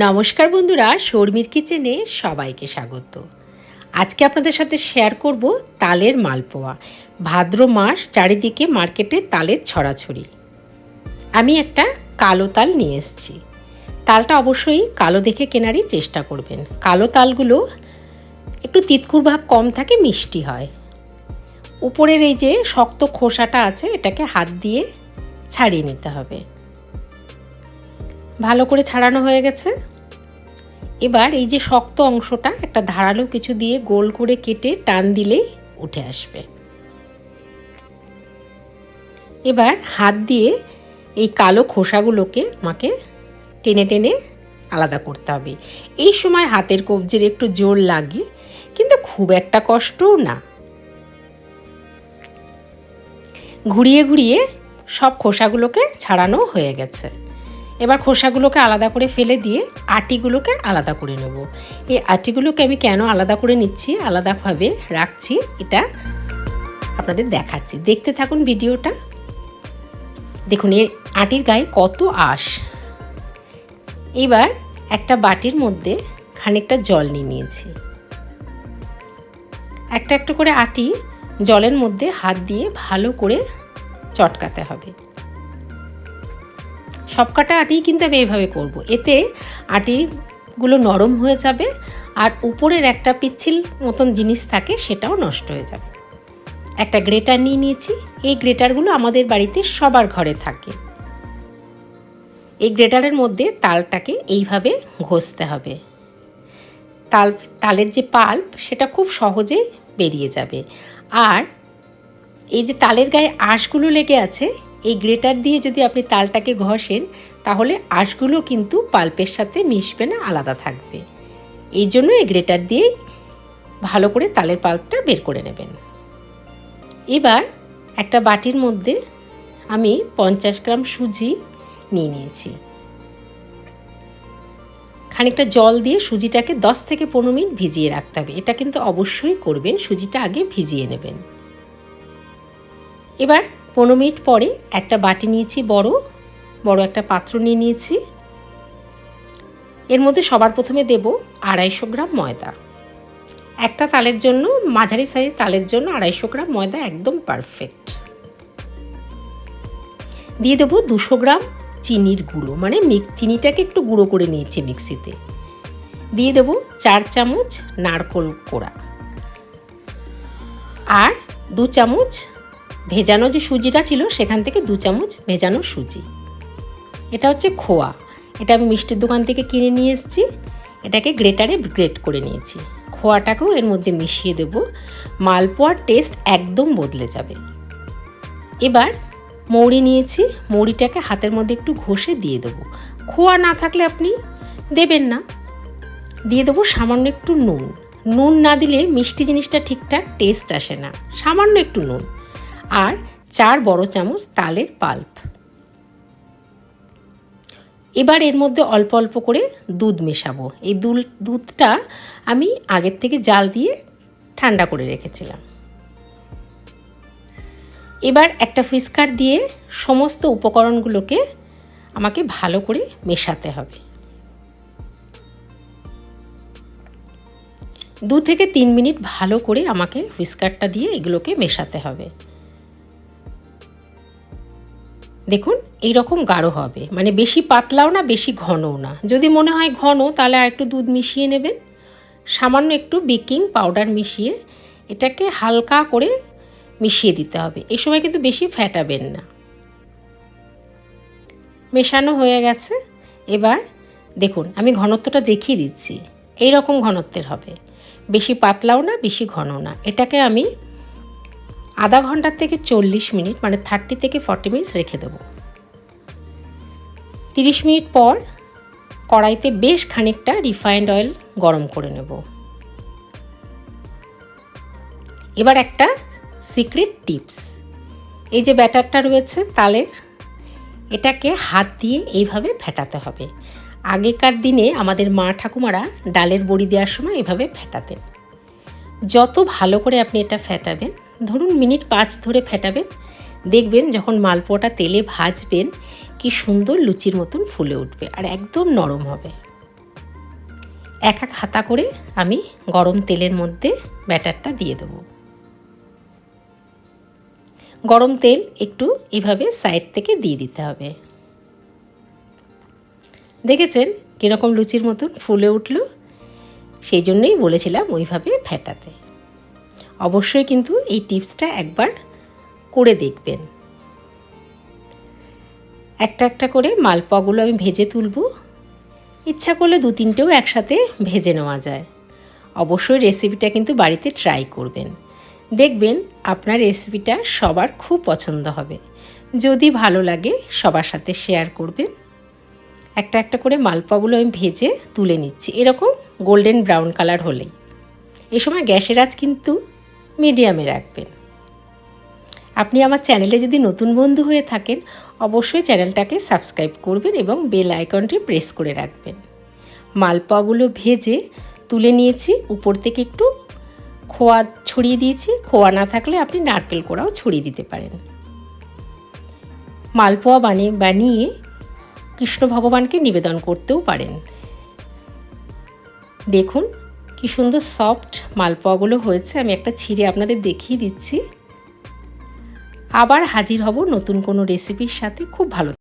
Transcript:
নমস্কার বন্ধুরা, শর্মির কিচেনে সবাইকে স্বাগত। আজকে আপনাদের সাথে শেয়ার করব তালের মালপোয়া। ভাদ্র মাস, চারিদিকে মার্কেটে তালের ছড়াছড়ি। আমি একটা কালো তাল নিয়ে এসেছি। তালটা অবশ্যই কালো দেখে কেনারই চেষ্টা করবেন। কালো তালগুলো একটু তিতকুর ভাব কম থাকে, মিষ্টি হয়। উপরের এই যে শক্ত খোসাটা আছে, এটাকে হাত দিয়ে ছাড়িয়ে নিতে হবে। ভালো করে ছাড়ানো হয়ে গেছে। এবার এই যে শক্ত অংশটা একটা ধারালো কিছু দিয়ে গোল করে কেটে টান দিলেই উঠে আসবে। এবার হাত দিয়ে এই কালো খোসাগুলোকে আমাকে টেনে টেনে আলাদা করতে হবে। এই সময় হাতের কবজির একটু জোর লাগে, কিন্তু খুব একটা কষ্টও না। ঘুরিয়ে ঘুরিয়ে সব খোসাগুলোকে ছাড়ানো হয়ে গেছে। এবার খোসাগুলোকে আলাদা করে ফেলে দিয়ে আটিগুলোকে আলাদা করে নেব। এই আটিগুলোকে আমি কেন আলাদা করে নিচ্ছি, আলাদাভাবে রাখছি, এটা আপনাদের দেখাচ্ছি। দেখতে থাকুন ভিডিওটা। দেখুন এই আটির গায়ে কত আঁশ। এবার একটা বাটির মধ্যে খানিকটা জল নিয়ে নিয়েছি। একটা একটা করে আটি জলের মধ্যে হাত দিয়ে ভালো করে চটকাতে হবে। সবকটা আটি কিন্তু আমি এইভাবে করব। এতে আটিগুলো নরম হয়ে যাবে, আর উপরের একটা পিচ্ছিল মতন জিনিস থাকে সেটাও নষ্ট হয়ে যাবে। একটা গ্রেটার নিয়ে নিয়েছি। এই গ্রেটারগুলো আমাদের বাড়িতে সবার ঘরে থাকে। এই গ্রেটারের মধ্যে তালটাকে এইভাবে ঘষতে হবে। তালের যে পাল্প সেটা খুব সহজেই বেরিয়ে যাবে। আর এই যে তালের গায়ে আঁশগুলো লেগে আছে, এই গ্রেটার দিয়ে যদি আপনি তালটাকে ঘষেন, তাহলে আঁশগুলো কিন্তু পাল্পের সাথে মিশবে না, আলাদা থাকবে। এই জন্য এই গ্রেটার দিয়েই ভালো করে তালের পাল্পটা বের করে নেবেন। এবার একটা বাটির মধ্যে আমি 50 গ্রাম সুজি নিয়ে নিয়েছি। খানিকটা জল দিয়ে সুজিটাকে 10 থেকে 15 মিনিট ভিজিয়ে রাখতে হবে। এটা কিন্তু অবশ্যই করবেন, সুজিটা আগে ভিজিয়ে নেবেন। এবার 15 মিনিট পরে একটা বাটি নিয়েছি, বড় একটা পাত্র নিয়ে নিয়েছি। এর মধ্যে সবার প্রথমে দেব 250 গ্রাম ময়দা। একটা তালের জন্য, মাঝারি সাইজ তালের জন্য 250 গ্রাম ময়দা একদম পারফেক্ট। দিয়ে দেবো 200 গ্রাম চিনির গুঁড়ো, মানে চিনিটাকে একটু গুঁড়ো করে নিয়েছি মিক্সিতে। দিয়ে দেবো 4 চামচ নারকেল কোড়া, আর 2 চামচ ভেজানো যে সুজিটা ছিল সেখান থেকে 2 চামচ ভেজানো সুজি। এটা হচ্ছে খোয়া। এটা আমি মিষ্টির দোকান থেকে কিনে নিয়ে এসেছি। এটাকে গ্রেটারে গ্রেট করে নিয়েছি। খোয়াটাকেও এর মধ্যে মিশিয়ে দেব। মালপোয়ার টেস্ট একদম বদলে যাবে। এবার মৌরি নিয়েছি। মৌরিটাকে হাতের মধ্যে একটু ঘষে দিয়ে দেবো। খোয়া না থাকলে আপনি দেবেন না। দিয়ে দেবো সামান্য একটু নুন। নুন না দিলে মিষ্টি জিনিসটা ঠিকঠাক টেস্ট আসে না। সামান্য একটু নুন। আর 4 বড় চামচ তালের পাল্প। এবার এর মধ্যে অল্প অল্প করে দুধ মেশাবো। এই দুধটা আমি আগের থেকে জাল দিয়ে ঠান্ডা করে রেখেছিলাম। এবার একটা হুইস্কার দিয়ে সমস্ত উপকরণগুলোকে আমাকে ভালো করে মেশাতে হবে। 2 থেকে 3 মিনিট ভালো করে আমাকে হুইস্কারটা দিয়ে এগুলোকে মেশাতে হবে। দেখুন এইরকম গাঢ় হবে, মানে বেশি পাতলাও না, বেশি ঘনও না। যদি মনে হয় ঘন, তাহলে আর একটু দুধ মিশিয়ে নেবেন। সামান্য একটু বেকিং পাউডার মিশিয়ে এটাকে হালকা করে মিশিয়ে দিতে হবে। এই সময় কিন্তু বেশি ফেটাবেন না। মেশানো হয়ে গেছে। এবার দেখুন আমি ঘনত্বটা দেখিয়ে দিচ্ছি। এই রকম ঘনত্বের হবে, বেশি পাতলাও না, বেশি ঘনও না। এটাকে আমি আধা ঘন্টা থেকে 40 মিনিট, মানে 30 থেকে 40 মিনিট রেখে দেবো। 30 মিনিট পর কড়াইতে বেশ খানিকটা রিফাইন্ড অয়েল গরম করে নেব। এবার একটা সিক্রেট টিপস, এই যে ব্যাটারটা রয়েছে তালের, এটাকে হাত দিয়ে এইভাবে ফেটাতে হবে। আগেকার দিনে আমাদের মা ঠাকুমারা ডালের বড়ি দেওয়ার সময় এভাবে ফেটাতেন। যত ভালো করে আপনি এটা ফেটাবেন, ধরুন মিনিট 5 ধরে ফেটাবেন, দেখবেন যখন মালপোয়াটা তেলে ভাজবেন কি সুন্দর লুচির মতন ফুলে উঠবে আর একদম নরম হবে। এক এক হাতা করে আমি গরম তেলের মধ্যে ব্যাটারটা দিয়ে দেবো। গরম তেল একটু এভাবে সাইড থেকে দিয়ে দিতে হবে। দেখেছেন কীরকম লুচির মতন ফুলে উঠল? সেই জন্যই বলেছিলাম ওইভাবে ফেটাতে। অবশ্যই কিন্তু এই টিপসটা একবার করে দেখবেন। একটা একটা করে মালপোয়াগুলো আমি ভেজে তুলব। ইচ্ছা করলে 2-3টেও একসাথে ভেজে নেওয়া যায়। অবশ্যই রেসিপিটা কিন্তু বাড়িতে ট্রাই করবেন। দেখবেন আপনার রেসিপিটা সবার খুব পছন্দ হবে। যদি ভালো লাগে সবার সাথে শেয়ার করবেন। একটা একটা করে মালপোয়াগুলো আমি ভেজে তুলে নিচ্ছি, এরকম গোল্ডেন ব্রাউন কালার হলেই। এই সময় গ্যাসের আঁচ কিন্তু মিডিয়ামে রাখবেন। আপনি আমার চ্যানেলে যদি নতুন বন্ধু হয়ে থাকেন অবশ্যই চ্যানেলটাকে সাবস্ক্রাইব করবেন এবং বেল আইকনটি প্রেস করে রাখবেন। মালপোয়াগুলো ভেজে তুলে নিয়েছি, উপর থেকে একটু খোয়া ছড়িয়ে দিয়েছি। খোয়া না থাকলে আপনি নারকেল কোড়াও ছড়িয়ে দিতে পারেন। মালপোয়া বানিয়ে কৃষ্ণ ভগবানকে নিবেদন করতেও পারেন। দেখুন কি সুন্দর সফট মালপোয়াগুলো হয়েছে। আমি একটা ছিঁড়ে আপনাদের দেখিয়ে দিচ্ছি। আবার হাজির হব নতুন কোনো রেসিপির সাথে। খুব ভালো